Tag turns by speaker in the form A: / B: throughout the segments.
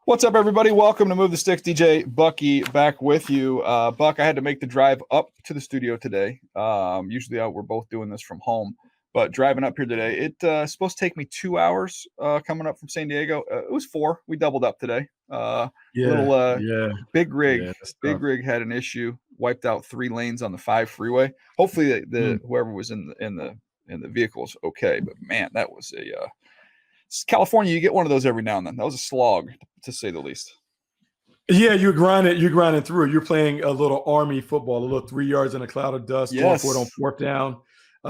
A: What's up, everybody? Welcome to Move the Sticks. DJ Bucky back with you. Buck, I had to make the drive up to the studio today. Usually we're both doing this from home, but driving up here today, it's supposed to take me 2 hours coming up from San Diego. It was 4. We doubled up today.
B: Yeah,
A: Little
B: yeah,
A: Big Rig.
B: yeah, that's
A: Big
B: tough.
A: Rig had an issue, wiped out 3 lanes on the 5 freeway. Hopefully, the
B: Mm.
A: whoever was in the vehicle is okay. But man, that was California. You get one of those every now and then. That was a slog, to say the least.
B: Yeah, you're grinding through it. You're playing a little army football, a little 3 yards in a cloud of dust, going for it on
A: Yes.
B: fourth down,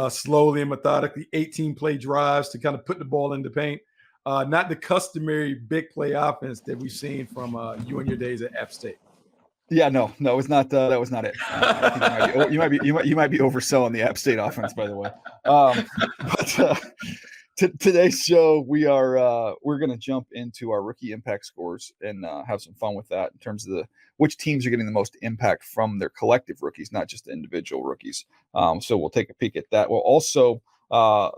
B: slowly and methodically, 18 play drives to kind of put the ball in the paint. Not the customary big play offense that we've seen from you and your days at App State.
A: Yeah, no, it's not. That was not it. I think you might be overselling the App State offense, by the way. But today's show, we're going to jump into our rookie impact scores and have some fun with that in terms of which teams are getting the most impact from their collective rookies, not just the individual rookies. So we'll take a peek at that. We'll also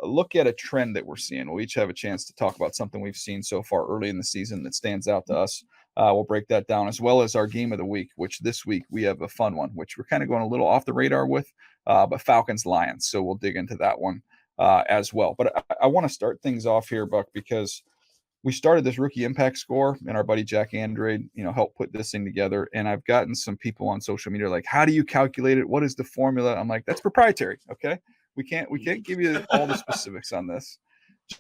A: look at a trend that we're seeing. We'll each have a chance to talk about something we've seen so far early in the season that stands out to us. We'll break that down, as well as our game of the week, which this week we have a fun one, which we're kind of going a little off the radar with, but Falcons-Lions. So we'll dig into that one as well. But I want to start things off here, Buck, because we started this rookie impact score, and our buddy Jack Andrade, helped put this thing together. And I've gotten some people on social media like, how do you calculate it? What is the formula? I'm like, that's proprietary. Okay. We can't give you all the specifics on this.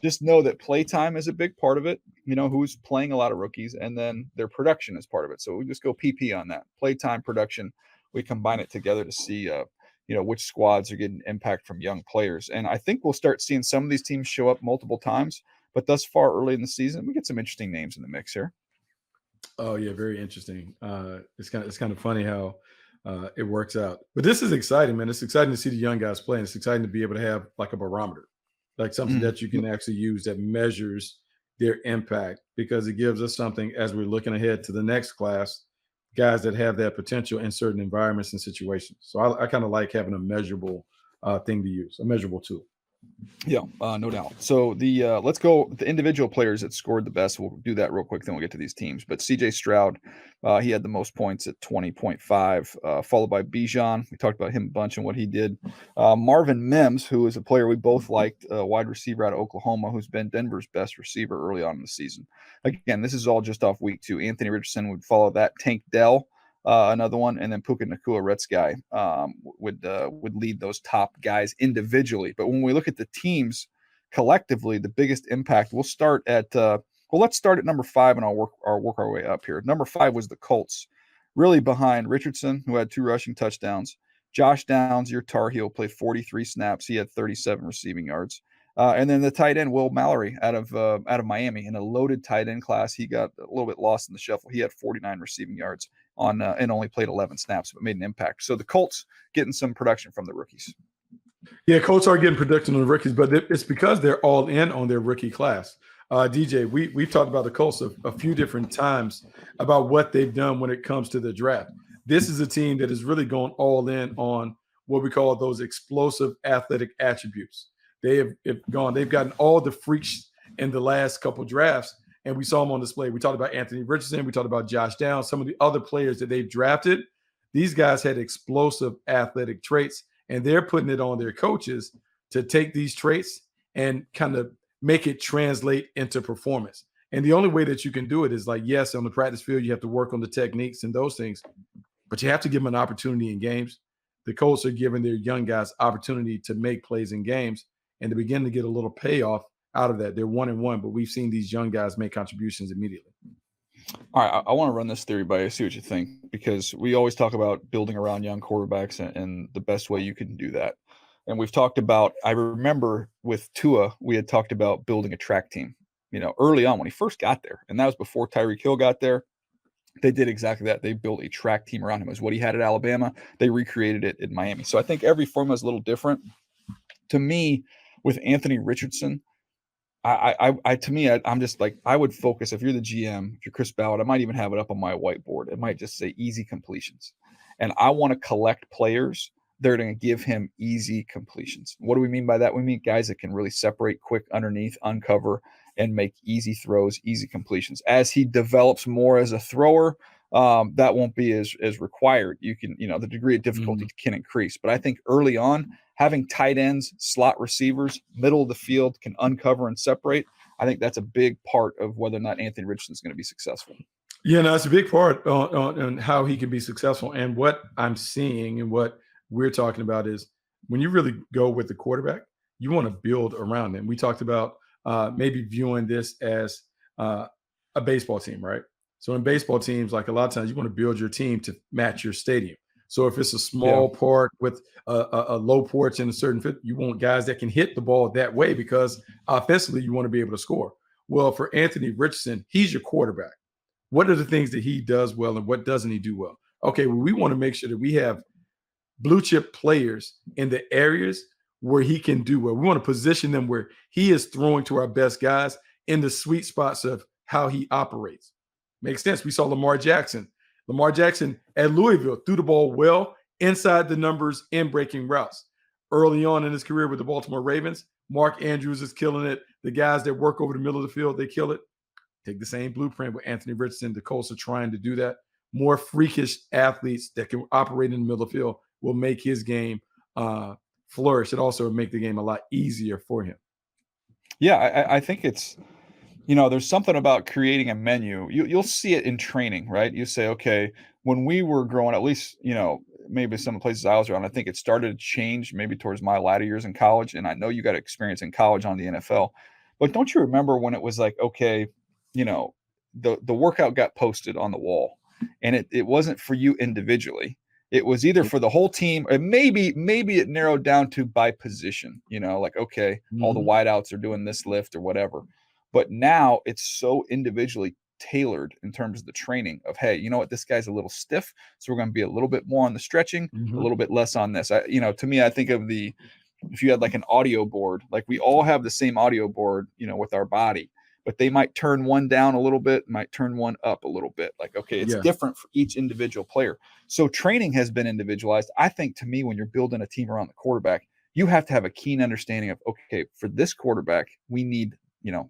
A: Just know that playtime is a big part of it. Who's playing a lot of rookies, and then their production is part of it. So we just go PP on that. Playtime, production. We combine it together to see, which squads are getting impact from young players. And I think we'll start seeing some of these teams show up multiple times. But thus far early in the season, we get some interesting names in the mix here.
B: Oh yeah, very interesting. It's kind of funny how it works out. But this is exciting, man. It's exciting to see the young guys play. And it's exciting to be able to have like a barometer, like something that you can actually use that measures their impact, because it gives us something as we're looking ahead to the next class, guys that have that potential in certain environments and situations. So I kind of like having a measurable thing to use, a measurable tool.
A: Yeah, no doubt. So let's go the individual players that scored the best. We'll do that real quick, then we'll get to these teams. But CJ Stroud, he had the most points at 20.5, followed by Bijan. We talked about him a bunch and what he did. Marvin Mims, who is a player we both liked, wide receiver out of Oklahoma, who's been Denver's best receiver early on in the season. Again, this is all just off week 2. Anthony Richardson would follow that. Tank Dell, another one, and then Puka Nacua Retzkai would lead those top guys individually. But when we look at the teams collectively, the biggest impact, let's start at number 5, and I'll work our way up here. Number 5 was the Colts, really behind Richardson, who had 2 rushing touchdowns. Josh Downs, your Tar Heel, played 43 snaps. He had 37 receiving yards. And then the tight end, Will Mallory, out of Miami, in a loaded tight end class. He got a little bit lost in the shuffle. He had 49 receiving yards and only played 11 snaps, but made an impact. So the Colts getting some production from the rookies.
B: Yeah, Colts are getting production on the rookies, but it's because they're all in on their rookie class. DJ, we've talked about the Colts a few different times about what they've done when it comes to the draft. This is a team that is really going all in on what we call those explosive athletic attributes. They've gotten all the freaks in the last couple drafts, and we saw them on display. We talked about Anthony Richardson, we talked about Josh Downs, some of the other players that they've drafted. These guys had explosive athletic traits, and they're putting it on their coaches to take these traits and kind of make it translate into performance. And the only way that you can do it is like, yes, on the practice field, you have to work on the techniques and those things, but you have to give them an opportunity in games. The Colts are giving their young guys opportunity to make plays in games and to begin to get a little payoff out of that. They're 1-1, but we've seen these young guys make contributions immediately.
A: All right, I want to run this theory by you, see what you think, because we always talk about building around young quarterbacks and the best way you can do that. And we've talked about, I remember with Tua, we had talked about building a track team, early on when he first got there. And that was before Tyreek Hill got there. They did exactly that. They built a track team around him. It was what he had at Alabama. They recreated it in Miami. So I think every formula is a little different. To me, with Anthony Richardson, I'm just like, I would focus, if you're the GM, if you're Chris Ballard, I might even have it up on my whiteboard. It might just say easy completions. And I want to collect players that are going to give him easy completions. What do we mean by that? We mean guys that can really separate quick underneath, uncover, and make easy throws, easy completions. As he develops more as a thrower, that won't be as required. You can, the degree of difficulty can increase. But I think early on, having tight ends, slot receivers, middle of the field can uncover and separate. I think that's a big part of whether or not Anthony Richardson is going to be successful.
B: Yeah, no, it's a big part on how he can be successful. And what I'm seeing and what we're talking about is when you really go with the quarterback, you want to build around him. We talked about maybe viewing this as a baseball team, right? So in baseball teams, like a lot of times you want to build your team to match your stadium. So if it's a small park with a low porch and a certain fit, you want guys that can hit the ball that way because offensively you want to be able to score. Well, for Anthony Richardson, he's your quarterback. What are the things that he does well and what doesn't he do well? Okay, well, we want to make sure that we have blue chip players in the areas where he can do well. We want to position them where he is throwing to our best guys in the sweet spots of how he operates. Makes sense. We saw Lamar Jackson. Lamar Jackson at Louisville threw the ball well inside the numbers and breaking routes. Early on in his career with the Baltimore Ravens, Mark Andrews is killing it. The guys that work over the middle of the field, they kill it. Take the same blueprint with Anthony Richardson. The Colts are trying to do that. More freakish athletes that can operate in the middle of the field will make his game flourish. It also make the game a lot easier for him.
A: Yeah, I think it's, there's something about creating a menu. You'll see it in training, right? You say, okay, when we were growing, at least, maybe some places I was around, I think it started to change maybe towards my latter years in college. And I know you got experience in college on the NFL. But don't you remember when it was like, okay, the workout got posted on the wall and it wasn't for you individually. It was either for the whole team or maybe it narrowed down to by position, like, okay, all the wideouts are doing this lift or whatever. But now it's so individually tailored in terms of the training of, hey, you know what, this guy's a little stiff. So we're going to be a little bit more on the stretching, a little bit less on this. To me, I think of if you had like an audio board, like we all have the same audio board, with our body, but they might turn one down a little bit, might turn one up a little bit. Like, okay, it's different for each individual player. So training has been individualized. I think to me, when you're building a team around the quarterback, you have to have a keen understanding of, okay, for this quarterback, we need,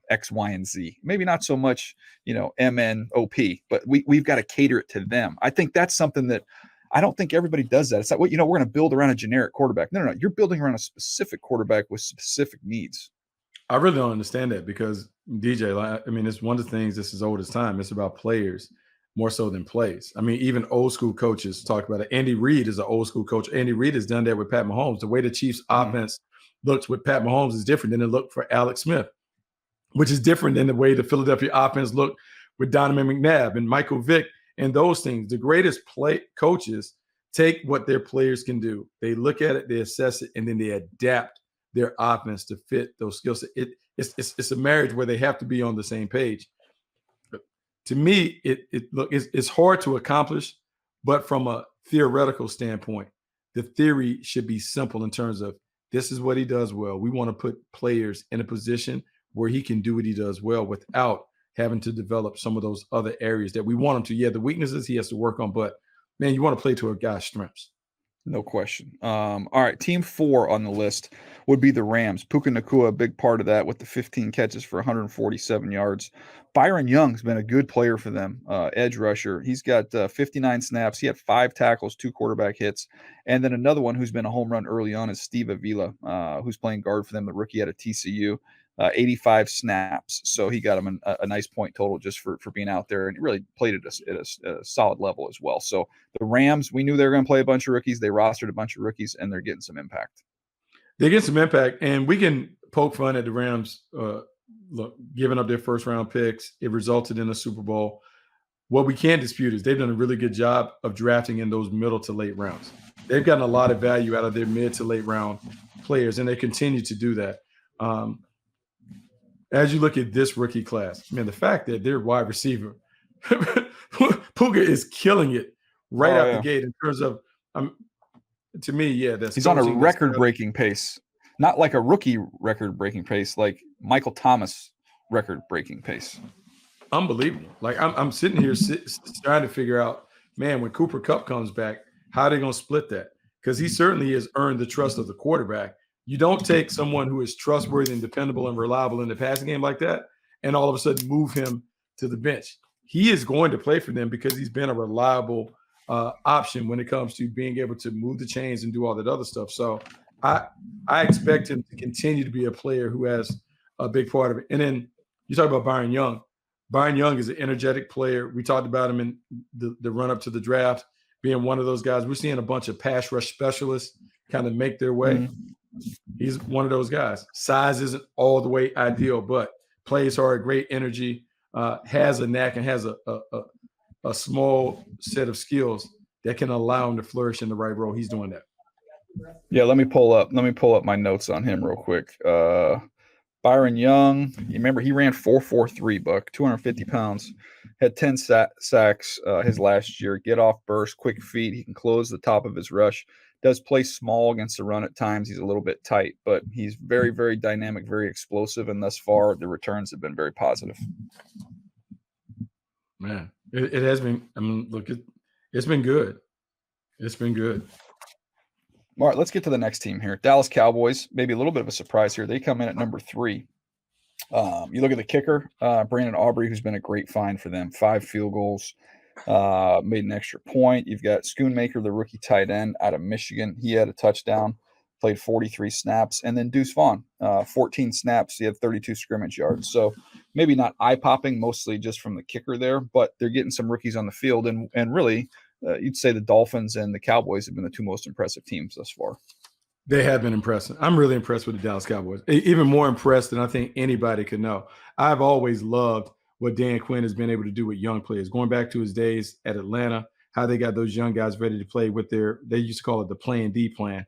A: X, Y, and Z. Maybe not so much, M, N, O, P, but we've got to cater it to them. I think that's something that I don't think everybody does that. It's like, well, we're going to build around a generic quarterback. No. You're building around a specific quarterback with specific needs.
B: I really don't understand that because DJ, it's one of the things that's as old as time. It's about players more so than plays. I mean, even old school coaches talk about it. Andy Reid is an old school coach. Andy Reid has done that with Pat Mahomes. The way the Chiefs offense looks with Pat Mahomes is different than it looked for Alex Smith, which is different than the way the Philadelphia offense looked with Donovan McNabb and Michael Vick and those things. The greatest coaches take what their players can do. They look at it, they assess it, and then they adapt their offense to fit those skill sets. It's a marriage where they have to be on the same page. But to me, it's hard to accomplish, but from a theoretical standpoint, the theory should be simple in terms of this is what he does well. We want to put players in a position where he can do what he does well without having to develop some of those other areas that we want him to. Yeah, the weaknesses he has to work on, but man, you want to play to a guy's strengths.
A: No question. All right, team 4 on the list would be the Rams. Puka Nacua, a big part of that with the 15 catches for 147 yards. Byron Young's been a good player for them, edge rusher. He's got 59 snaps. He had 5 tackles, 2 quarterback hits. And then another one who's been a home run early on is Steve Avila, who's playing guard for them, the rookie out of TCU. 85 snaps. So he got him a nice point total just for being out there, and he really played at a solid level as well. So the Rams, we knew they were going to play a bunch of rookies. They rostered a bunch of rookies, and they're getting some impact.
B: They get some impact, and we can poke fun at the Rams giving up their first-round picks. It resulted in a Super Bowl. What we can't dispute is they've done a really good job of drafting in those middle to late rounds. They've gotten a lot of value out of their mid to late round players, and they continue to do that. As you look at this rookie class, man, the fact that their wide receiver, Puka is killing it out the gate in terms of, to me, that's
A: he's on a record-breaking pace. Not like a rookie record-breaking pace, like Michael Thomas record-breaking pace.
B: Unbelievable. Like I'm sitting here trying to figure out, man, when Cooper Kupp comes back, how are they going to split that? Because he certainly has earned the trust of the quarterback. You don't take someone who is trustworthy and dependable and reliable in the passing game like that and all of a sudden move him to the bench. He is going to play for them because he's been a reliable option when it comes to being able to move the chains and do all that other stuff. So I expect him to continue to be a player who has a big part of it. And then you talk about Byron Young. Byron Young is an energetic player. We talked about him in the run up to the draft, being one of those guys. We're seeing a bunch of pass rush specialists kind of make their way. Mm-hmm. He's one of those guys. Size isn't all the way ideal, but plays hard, great energy, has a knack, and has a small set of skills that can allow him to flourish in the right role. He's doing that.
A: Yeah, let me pull up my notes on him real quick. Byron Young, you remember he ran 4.43, Buck, 250 pounds, had 10 sacks his last year. Get off burst, quick feet. He can close the top of his rush. Does play small against the run at times. He's a little bit tight, but he's very, very dynamic, very explosive, and thus far the returns have been very positive.
B: Man, it has been. I mean, look, it's been good. It's been good.
A: All right, let's get to the next team here. Dallas Cowboys, maybe a little bit of a surprise here. They come in at number 3. You look at the kicker, Brandon Aubrey, who's been a great find for them. 5 field goals, made an extra point. You've got Schoonmaker, the rookie tight end out of Michigan. He had a touchdown, played 43 snaps. And then Deuce Vaughn, 14 snaps. He had 32 scrimmage yards. So maybe not eye-popping, mostly just from the kicker there, but they're getting some rookies on the field. And really, you'd say the Dolphins and the Cowboys have been the 2 most impressive teams thus far.
B: They have been impressive. I'm really impressed with the Dallas Cowboys. Even more impressed than I think anybody could know. I've always loved what Dan Quinn has been able to do with young players. Going back to his days at Atlanta, how they got those young guys ready to play with they used to call it the Plan D plan,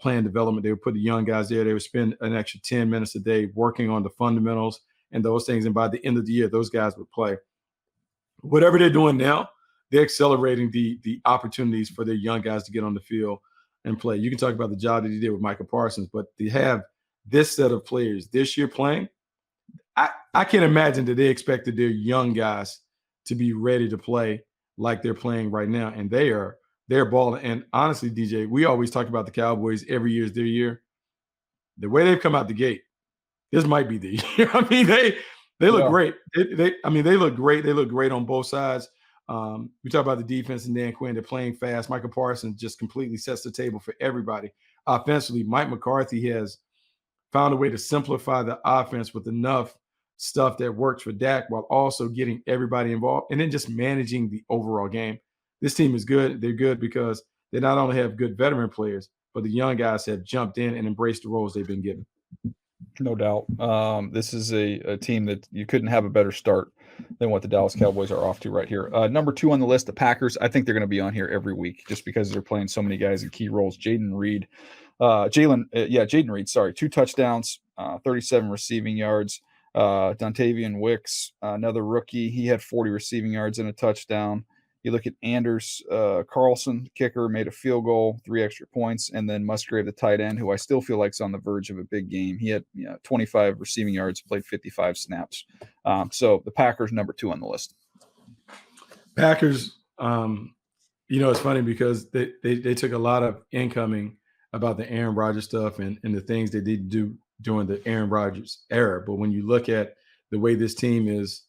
B: plan development. They would put the young guys there. They would spend an extra 10 minutes a day working on the fundamentals and those things. And by the end of the year, those guys would play. Whatever they're doing now, they're accelerating the opportunities for their young guys to get on the field and play. You can talk about the job that he did with Micah Parsons, but to have this set of players this year playing, I can't imagine that they expected their young guys to be ready to play like they're playing right now. And they're balling. And honestly, DJ, we always talk about the Cowboys every year is their year. The way they've come out the gate, this might be the year. I mean, they look great. They look great. They look great on both sides. We talk about the defense and Dan Quinn. They're playing fast. Micah Parsons just completely sets the table for everybody. Offensively, Mike McCarthy has found a way to simplify the offense with enough stuff that works for Dak while also getting everybody involved and then just managing the overall game. This team is good. They're good because they not only have good veteran players, but the young guys have jumped in and embraced the roles they've been given.
A: No doubt. This is a team that you couldn't have a better start than what the Dallas Cowboys are off to right here. Number 2 on the list, the Packers. I think they're going to be on here every week just because they're playing so many guys in key roles. Jaden Reed, 2 touchdowns, 37 receiving yards. Dontavian Wicks, another rookie. He had 40 receiving yards and a touchdown. You look at Anders Carlson, kicker, made a field goal, 3 extra points, and then Musgrave, the tight end, who I still feel like is on the verge of a big game. He had 25 receiving yards, played 55 snaps. So the Packers, number 2 on the list.
B: Packers, it's funny because they took a lot of incoming about the Aaron Rodgers stuff and the things they did do during the Aaron Rodgers era. But when you look at the way this team is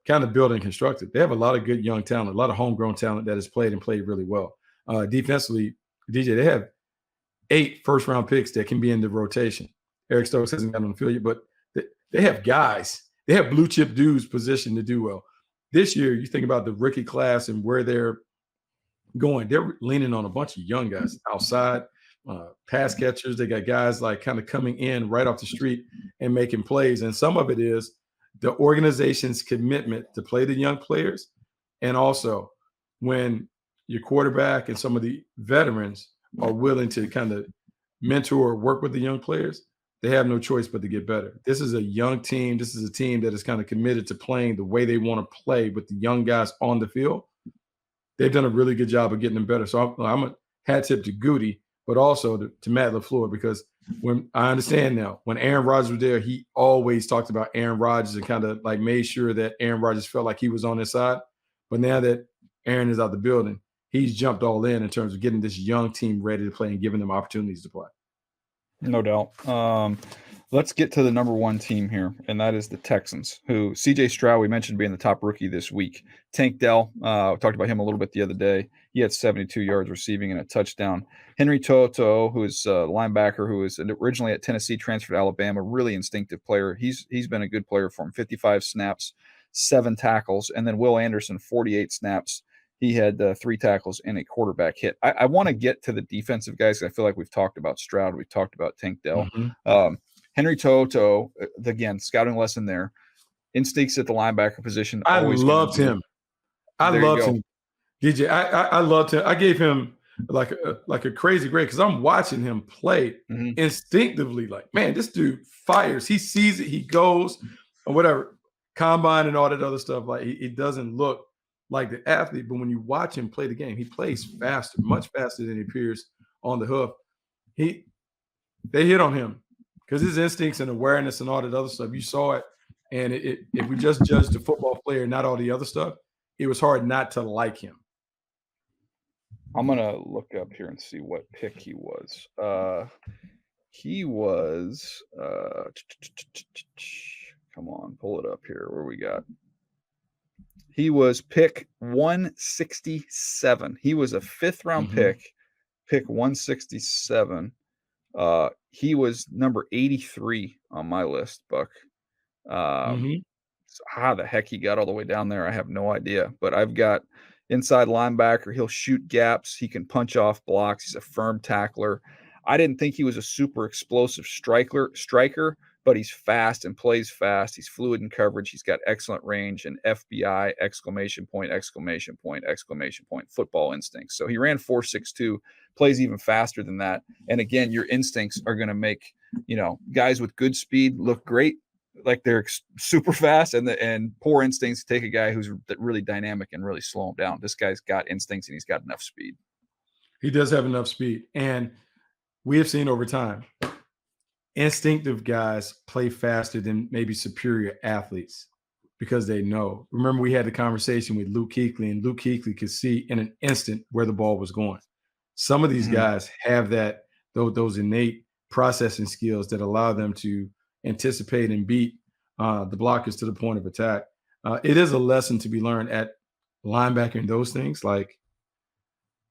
B: kind of built and constructed, they have a lot of good young talent, a lot of homegrown talent that has played really well. Defensively, DJ, they have 8 first-round picks that can be in the rotation. Eric Stokes hasn't got on the field yet, but they have guys. They have blue-chip dudes positioned to do well. This year, you think about the rookie class and where they're going. They're leaning on a bunch of young guys outside, pass catchers. They got guys like kind of coming in right off the street and making plays. And some of it is the organization's commitment to play the young players. And also when your quarterback and some of the veterans are willing to kind of mentor or work with the young players, they have no choice but to get better. This is a young team. This is a team that is kind of committed to playing the way they want to play with the young guys on the field. They've done a really good job of getting them better. So I'm a hat tip to Goody, but also to Matt LaFleur, because when I understand now, when Aaron Rodgers was there, he always talked about Aaron Rodgers and kind of like made sure that Aaron Rodgers felt like he was on his side. But now that Aaron is out the building, he's jumped all in terms of getting this young team ready to play and giving them opportunities to play.
A: No doubt. Let's get to the number one team here, and that is the Texans, who C.J. Stroud, we mentioned being the top rookie this week. Tank Dell, we talked about him a little bit the other day. He had 72 yards receiving and a touchdown. Henry To'oTo'o, who is a linebacker who was originally at Tennessee, transferred to Alabama, really instinctive player. He's been a good player for him. 55 snaps, 7 tackles, and then Will Anderson, 48 snaps. He had 3 tackles and a quarterback hit. I want to get to the defensive guys. I feel like we've talked about Stroud. We've talked about Tank Dell. Henry To'oTo'o, again, scouting lesson there. Instincts at the linebacker position.
B: I loved him. I loved him. DJ, I loved him. I gave him like a crazy grade because I'm watching him play instinctively. Like, man, this dude fires. He sees it. He goes or whatever. Combine and all that other stuff. Like, he doesn't look like the athlete, but when you watch him play the game, he plays faster, much faster than he appears on the hoof. They hit on him because his instincts and awareness and all that other stuff, you saw it. And if we just judged the football player, not all the other stuff, it was hard not to like him.
A: I'm going to look up here and see what pick he was. He was, come on, pull it up here. Where we got? He was pick 167. He was a 5th round pick 167. He was number 83 on my list, Buck. So how the heck he got all the way down there, I have no idea. But I've got inside linebacker. He'll shoot gaps. He can punch off blocks. He's a firm tackler. I didn't think he was a super explosive striker, but he's fast and plays fast. He's fluid in coverage. He's got excellent range and FBI, exclamation point, exclamation point, exclamation point, football instincts. So he ran 4.62, plays even faster than that. And again, your instincts are going to make, guys with good speed look great, like they're super fast, and poor instincts take a guy who's really dynamic and really slow him down. This guy's got instincts and he's got enough speed.
B: He does have enough speed. And we have seen over time, instinctive guys play faster than maybe superior athletes because they know. Remember, we had the conversation with Luke Kuechly, and Luke Kuechly could see in an instant where the ball was going. Some of these guys have those innate processing skills that allow them to anticipate and beat the blockers to the point of attack. It is a lesson to be learned at linebacker and those things. Like,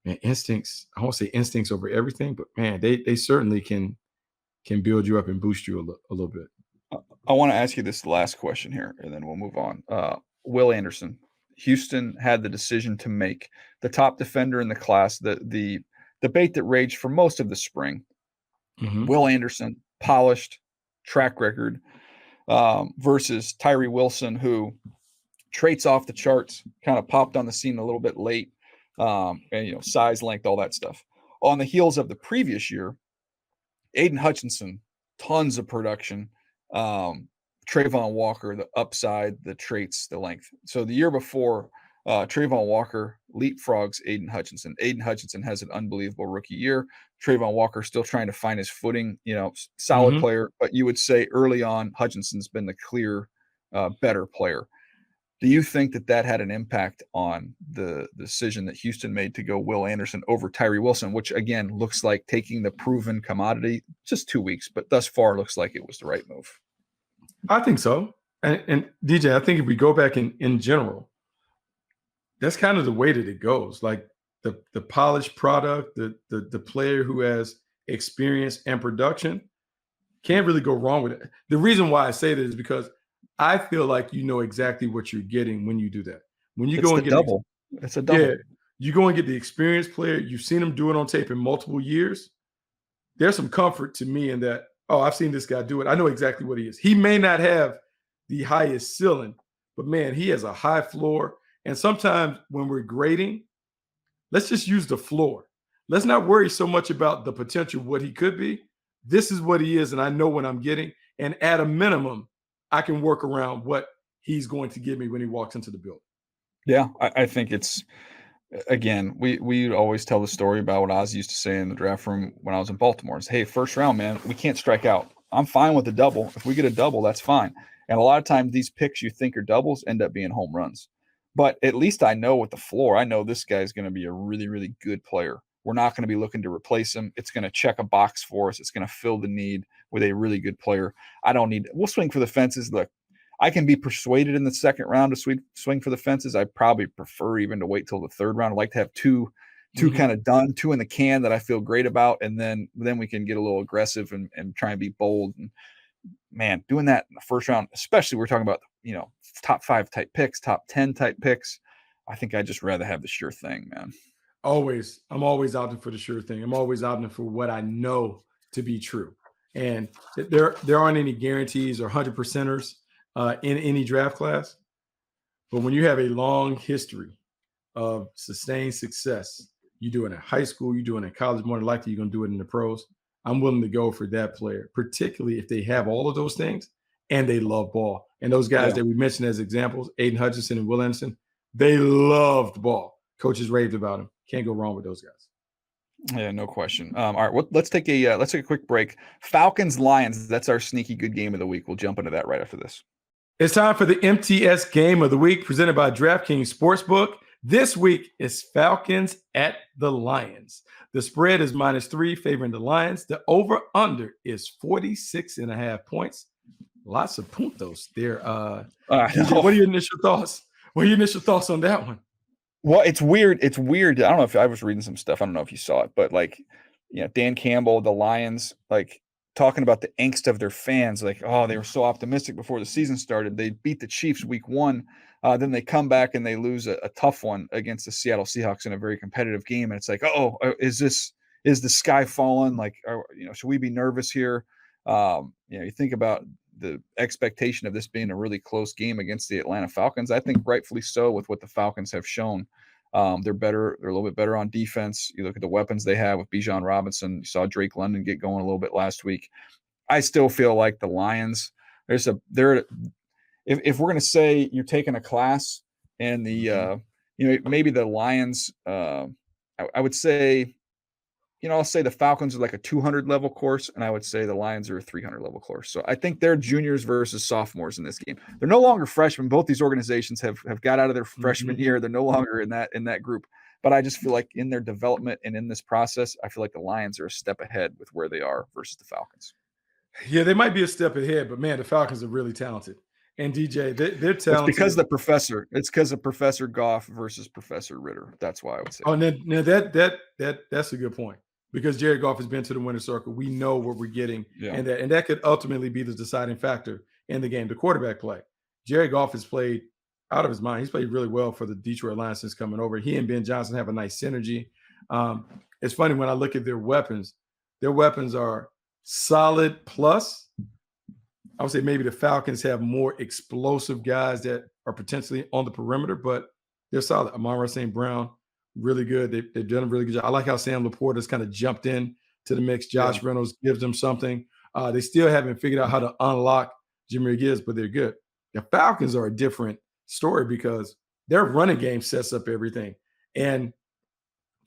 B: man, instincts, I won't say instincts over everything, but man, they certainly can build you up and boost you a little bit.
A: I want to ask you this last question here, and then we'll move on. Will Anderson, Houston had the decision to make. The top defender in the class, the debate that raged for most of the spring. Will Anderson, polished, track record, versus Tyree Wilson, who traits off the charts, kind of popped on the scene a little bit late, and size, length, all that stuff. On the heels of the previous year, Aiden Hutchinson, tons of production. Trayvon Walker, the upside, the traits, the length. So the year before, Trayvon Walker leapfrogs Aiden Hutchinson. Aiden Hutchinson has an unbelievable rookie year. Trayvon Walker still trying to find his footing, solid player. But you would say early on, Hutchinson's been the clear better player. Do you think that had an impact on the decision that Houston made to go Will Anderson over Tyree Wilson, which, again, looks like taking the proven commodity, just 2 weeks, but thus far looks like it was the right move?
B: I think so. And DJ, I think if we go back in general, that's kind of the way that it goes. Like the polished product, the player who has experience and production can't really go wrong with it. The reason why I say that is because I feel like you know exactly what you're getting when you do that. When you go and get
A: double. It's a double.
B: Yeah, you go and get the experienced player. You've seen him do it on tape in multiple years. There's some comfort to me in that. Oh, I've seen this guy do it. I know exactly what he is. He may not have the highest ceiling, but man, he has a high floor. And sometimes when we're grading, let's just use the floor. Let's not worry so much about the potential of what he could be. This is what he is, and I know what I'm getting. And at a minimum, I can work around what he's going to give me when he walks into the building.
A: Yeah, I think it's, again, we always tell the story about what Oz used to say in the draft room when I was in Baltimore. It's, hey, first round, man, we can't strike out. I'm fine with a double. If we get a double, that's fine. And a lot of times these picks you think are doubles end up being home runs. But at least I know with the floor, I know this guy's going to be a really, really good player. We're not going to be looking to replace him. It's going to check a box for us. It's going to fill the need with a really good player. We'll swing for the fences. Look, I can be persuaded in the second round to swing for the fences. I probably prefer even to wait till the third round. I'd like to have two kind of done, two in the can that I feel great about, and then we can get a little aggressive and try and be bold. And man, doing that in the first round, especially we're talking about, top 5 type picks, top 10 type picks. I think I'd just rather have the sure thing, man.
B: Always. I'm always opting for the sure thing. I'm always opting for what I know to be true. And there aren't any guarantees or 100%ers in any draft class. But when you have a long history of sustained success, you do it in high school, you do it in college, more than likely you're going to do it in the pros. I'm willing to go for that player, particularly if they have all of those things and they love ball. And those guys that we mentioned as examples, Aiden Hutchinson and Will Anderson, they loved ball. Coaches raved about him. Can't go wrong with those guys.
A: Yeah, no question. All right, let's take a quick break. Falcons Lions. That's our sneaky good game of the week. We'll jump into that right after this.
B: It's time for the MTS game of the week presented by DraftKings Sportsbook. This week is Falcons at the Lions. The spread is -3, favoring the Lions. The over-under is 46.5 points. Lots of puntos there. DJ, what are your initial thoughts? What are your initial thoughts on that one?
A: Well, it's weird. I don't know if I was reading some stuff. I don't know if you saw it, but Dan Campbell, the Lions, talking about the angst of their fans, they were so optimistic before the season started. They beat the Chiefs week 1. Then they come back and they lose a tough one against the Seattle Seahawks in a very competitive game. And it's is the sky falling? Should we be nervous here? You think about the expectation of this being a really close game against the Atlanta Falcons. I think rightfully so with what the Falcons have shown. They're better. They're a little bit better on defense. You look at the weapons they have with Bijan Robinson. You saw Drake London get going a little bit last week. I still feel like the Lions, if we're going to say you're taking a class and maybe the Lions, I would say, I'll say the Falcons are like a 200 level course, and I would say the Lions are a 300 level course. So I think they're juniors versus sophomores in this game. They're no longer freshmen. Both these organizations have got out of their freshman year. They're no longer in that group. But I just feel like in their development and in this process, I feel like the Lions are a step ahead with where they are versus the Falcons.
B: Yeah, they might be a step ahead, but man, the Falcons are really talented. And DJ, they're talented.
A: It's because of Professor Goff versus Professor Ritter. That's why I would say.
B: Oh, now that's a good point. Because Jared Goff has been to the winner's circle. We know what we're getting. Yeah. And that could ultimately be the deciding factor in the game, the quarterback play. Jared Goff has played out of his mind. He's played really well for the Detroit Lions since coming over. He and Ben Johnson have a nice synergy. It's funny when I look at their weapons are solid plus. I would say maybe the Falcons have more explosive guys that are potentially on the perimeter, but they're solid. Amon-Ra St. Brown, really good. They've done a really good job. I like how Sam Laporte has kind of jumped in to the mix. Josh Reynolds gives them something. They still haven't figured out how to unlock Jahmyr Gibbs, but they're good. The Falcons are a different story because their running game sets up everything. And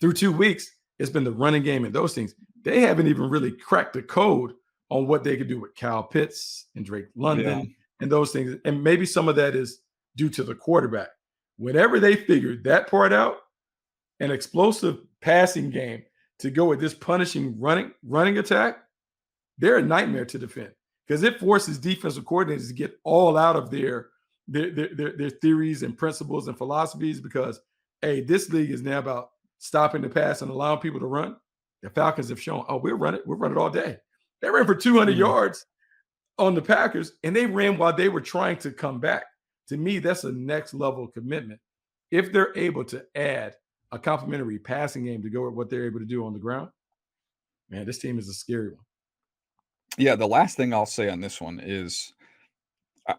B: through 2 weeks, it's been the running game and those things. They haven't even really cracked the code on what they could do with Kyle Pitts and Drake London and those things. And maybe some of that is due to the quarterback. Whenever they figured that part out, an explosive passing game to go with this punishing running attack, they're a nightmare to defend because it forces defensive coordinators to get all out of their theories and principles and philosophies because, hey, this league is now about stopping the pass and allowing people to run. The Falcons have shown, we'll run it all day. They ran for 200 yards on the Packers, and they ran while they were trying to come back. To me, that's a next level commitment. If they're able to add a complementary passing game to go with what they're able to do on the ground, man, this team is a scary one.
A: Yeah, the last thing I'll say on this one is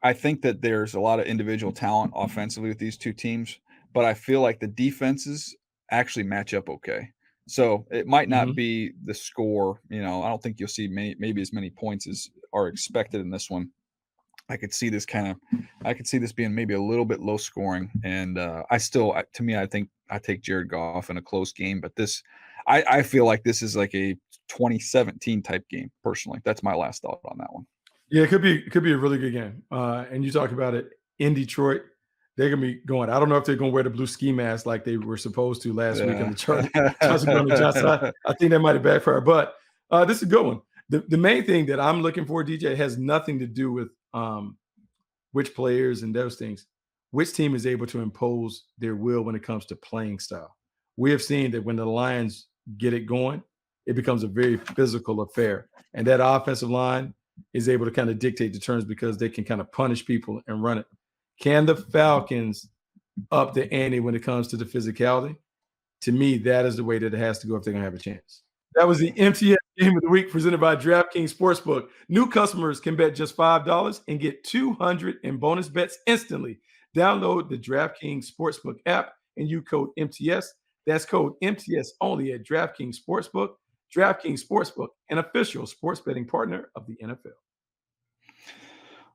A: I think that there's a lot of individual talent offensively with these two teams, but I feel like the defenses actually match up okay. So it might not be the score. I don't think you'll see maybe as many points as are expected in this one. I could see this being maybe a little bit low scoring. And I think I take Jared Goff in a close game, but I feel like this is like a 2017 type game personally. That's my last thought on that one.
B: Yeah, it could be a really good game. And you talk about it in Detroit. they're gonna be going. I don't know if they're gonna wear the blue ski mask like they were supposed to last week on the Johnson. I think that might have backfired, but this is a good one. The main thing that I'm looking for, DJ, has nothing to do with which players and those things. Which team is able to impose their will when it comes to playing style? We have seen that when the Lions get it going, it becomes a very physical affair, and that offensive line is able to kind of dictate the terms because they can kind of punish people and run it. Can the Falcons up the ante when it comes to the physicality? To me, that is the way that it has to go if they're going to have a chance. That was the MTS Game of the Week presented by DraftKings Sportsbook. New customers can bet just $5 and get $200 in bonus bets instantly. Download the DraftKings Sportsbook app and use code MTS. That's code MTS only at DraftKings Sportsbook. DraftKings Sportsbook, an official sports betting partner of the NFL.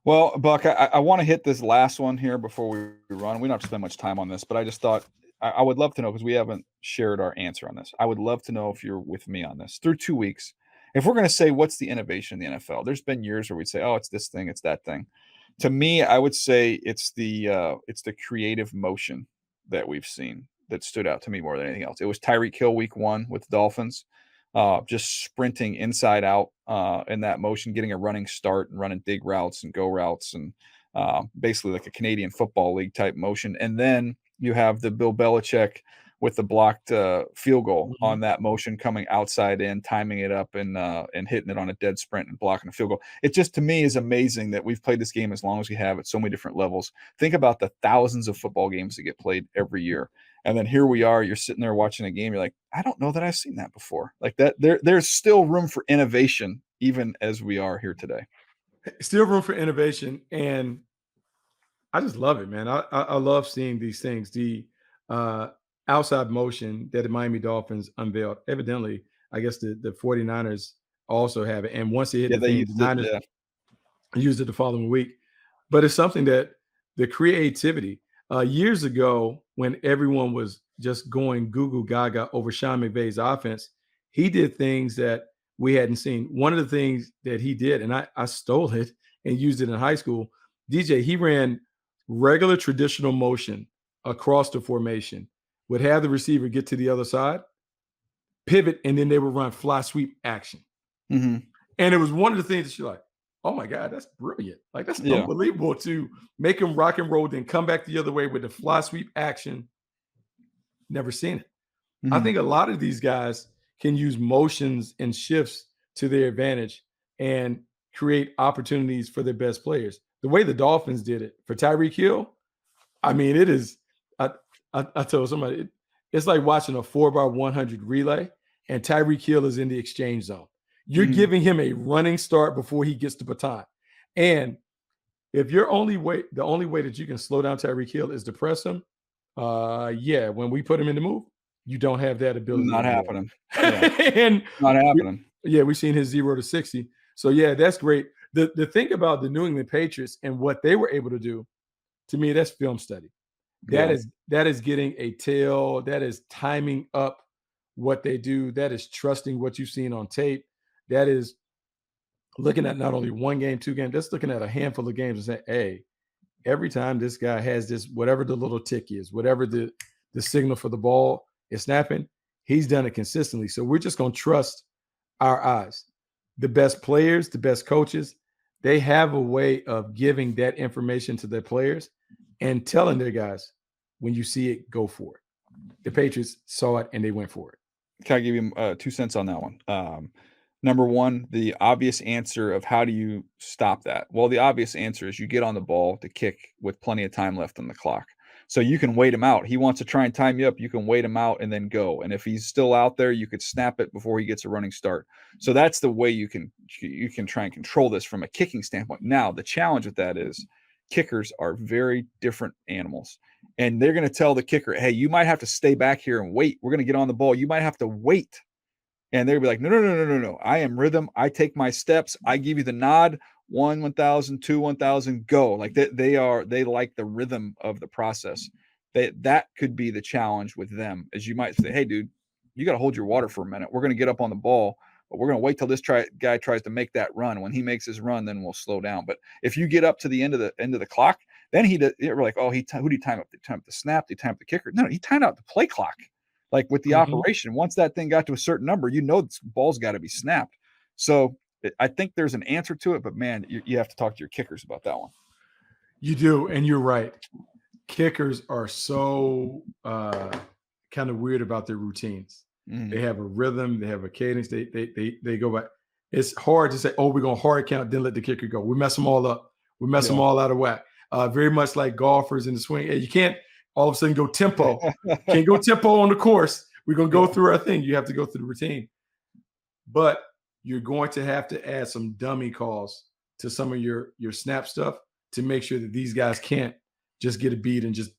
A: Well, Buck, I want to hit this last one here before we run. We don't have to spend much time on this, but I just thought I would love to know, because we haven't shared our answer on this. I would love to know if you're with me on this. Through 2 weeks, if we're going to say what's the innovation in the NFL, there's been years where we'd say, oh, it's this thing, it's that thing. To me, I would say it's the creative motion that we've seen that stood out to me more than anything else. It was Tyreek Hill week 1 with the Dolphins, just sprinting inside out in that motion, getting a running start and running dig routes and go routes, and basically like a Canadian Football League type motion. And then you have the Bill Belichick with the blocked field goal on that motion, coming outside in, timing it up, and hitting it on a dead sprint and blocking a field goal. It just, to me, is amazing that we've played this game as long as we have at so many different levels. Think about the thousands of football games that get played every year. And then here we are, you're sitting there watching a game, you're like, I don't know that I've seen that before. Like that, there's still room for innovation, even as we are here today.
B: Still room for innovation, and I just love it, man. I love seeing these things. The outside motion that the Miami Dolphins unveiled. Evidently, I guess the 49ers also have it. And once they hit the thing, the Niners used it the following week. But it's something that the creativity, years ago, when everyone was just going goo goo gaga over Sean McVay's offense, he did things that we hadn't seen. One of the things that he did, and I stole it and used it in high school, DJ, he ran regular traditional motion across the formation, would have the receiver get to the other side, pivot, and then they would run fly sweep action.
A: Mm-hmm.
B: And it was one of the things that you're like, oh my God, that's brilliant. Like, that's unbelievable to make him rock and roll, then come back the other way with the fly sweep action. Never seen it. Mm-hmm. I think a lot of these guys can use motions and shifts to their advantage and create opportunities for their best players. The way the Dolphins did it for Tyreek Hill, I mean, it is, I told somebody, it's like watching a 4x100 relay and Tyreek Hill is in the exchange zone. You're giving him a running start before he gets the baton. And if the only way that you can slow down Tyreek Hill is to press him, when we put him in the move, you don't have that ability.
A: Not happening. Yeah. Not happening.
B: We've seen his 0 to 60. So yeah, that's great. The thing about the New England Patriots and what they were able to do, to me, that's film study. That is getting a tail. That is timing up what they do. That is trusting what you've seen on tape. That is looking at not only one game, 2 games, that's looking at a handful of games and saying, hey, every time this guy has this, whatever the little tick is, whatever the signal for the ball is snapping, he's done it consistently. So we're just going to trust our eyes. The best players, the best coaches, they have a way of giving that information to their players and telling their guys, when you see it, go for it. The Patriots saw it and they went for it.
A: Can I give you 2 cents on that one? Number one, the obvious answer of how do you stop that? Well, the obvious answer is you get on the ball to kick with plenty of time left on the clock. So you can wait him out. He wants to try and time you up. You can wait him out and then go. And if he's still out there, you could snap it before he gets a running start. So that's the way you can try and control this from a kicking standpoint. Now, the challenge with that is kickers are very different animals. And they're going to tell the kicker, hey, you might have to stay back here and wait. We're going to get on the ball. You might have to wait. And they'll be like, no. I am rhythm. I take my steps. I give you the nod. 1, 1,000, 2, 1,000, go. Like they like the rhythm of the process. That could be the challenge with them, as you might say, hey, dude, you got to hold your water for a minute. We're going to get up on the ball, but we're going to wait till this guy tries to make that run. When he makes his run, then we'll slow down. But if you get up to the end of the clock, Then we're like, oh, who do you time up? Did he time up the snap? Did he time up the kicker? No, he timed out the play clock. Like with the operation, once that thing got to a certain number, this ball's got to be snapped. So I think there's an answer to it, but man, you have to talk to your kickers about that one.
B: You do, and you're right. Kickers are so kind of weird about their routines. They have a rhythm, they have a cadence, they go by. It's hard to say, oh, we're going to hard count, then let the kicker go. We mess them all up. We mess them all out of whack. Very much like golfers in the swing. You can't all of a sudden go tempo. Can't go tempo on the course. We're going to go through our thing. You have to go through the routine. But you're going to have to add some dummy calls to some of your snap stuff to make sure that these guys can't just get a beat and just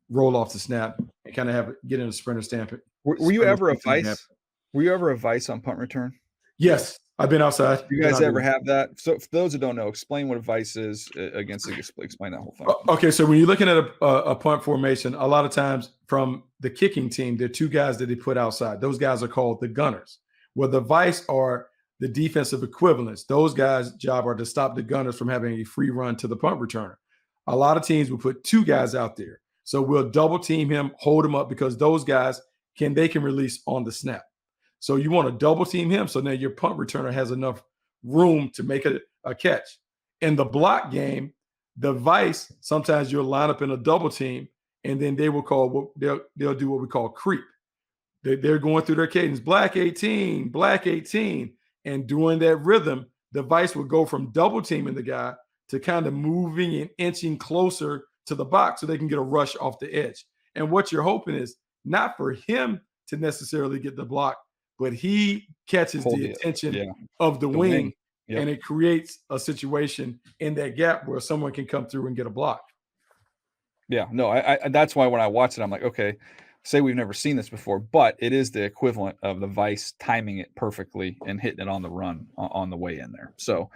B: roll off the snap and kind of get in a sprinter stamp.
A: Were you ever a vice? Were you ever a vice on punt return?
B: Yes. I've been outside.
A: You guys ever have that? So for those who don't know, explain what a vice is explain that whole thing.
B: Okay, so when you're looking at a punt formation, a lot of times from the kicking team, there are two guys that they put outside. Those guys are called the gunners. Well, the vice are the defensive equivalents. Those guys' job are to stop the gunners from having a free run to the punt returner. A lot of teams will put two guys out there. So we'll double team him, hold him up, because those guys can release on the snap. So you want to double team him, so now your punt returner has enough room to make a catch. In the block game, the vice, sometimes you'll line up in a double team, and then they will they'll do what we call creep. They're going through their cadence, black 18, black 18. And during that rhythm, the vice will go from double teaming the guy to kind of moving and inching closer to the box so they can get a rush off the edge. And what you're hoping is not for him to necessarily get the block, but he catches the attention of the wing. And it creates a situation in that gap where someone can come through and get a block.
A: Yeah, no, I that's why when I watch it, I'm like, okay, say we've never seen this before, but it is the equivalent of the vice timing it perfectly and hitting it on the run on the way in there. So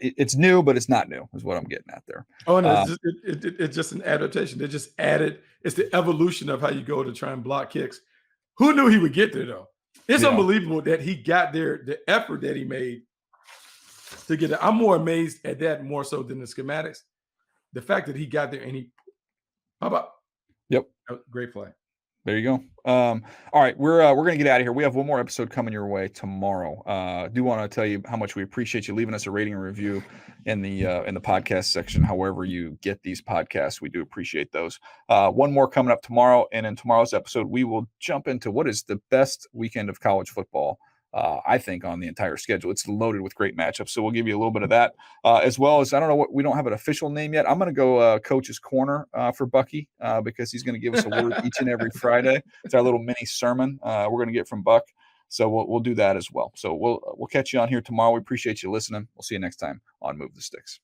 A: it's new, but it's not new is what I'm getting at there.
B: Oh, no, it's just an adaptation. They just added, it's the evolution of how you go to try and block kicks. Who knew he would get there, though? It's unbelievable that he got there, the effort that he made to get there. I'm more amazed at that more so than the schematics. The fact that he got there and how about?
A: Yep.
B: Great play.
A: There you go. All right, we're going to get out of here. We have one more episode coming your way tomorrow. I do want to tell you how much we appreciate you leaving us a rating and review in the podcast section. However you get these podcasts, we do appreciate those. One more coming up tomorrow, and in tomorrow's episode, we will jump into what is the best weekend of college football. I think on the entire schedule. It's loaded with great matchups. So we'll give you a little bit of that, as well as, I don't know we don't have an official name yet. I'm going to go Coach's Corner for Bucky because he's going to give us a word each and every Friday. It's our little mini sermon we're going to get from Buck. So we'll do that as well. So we'll catch you on here tomorrow. We appreciate you listening. We'll see you next time on Move the Sticks.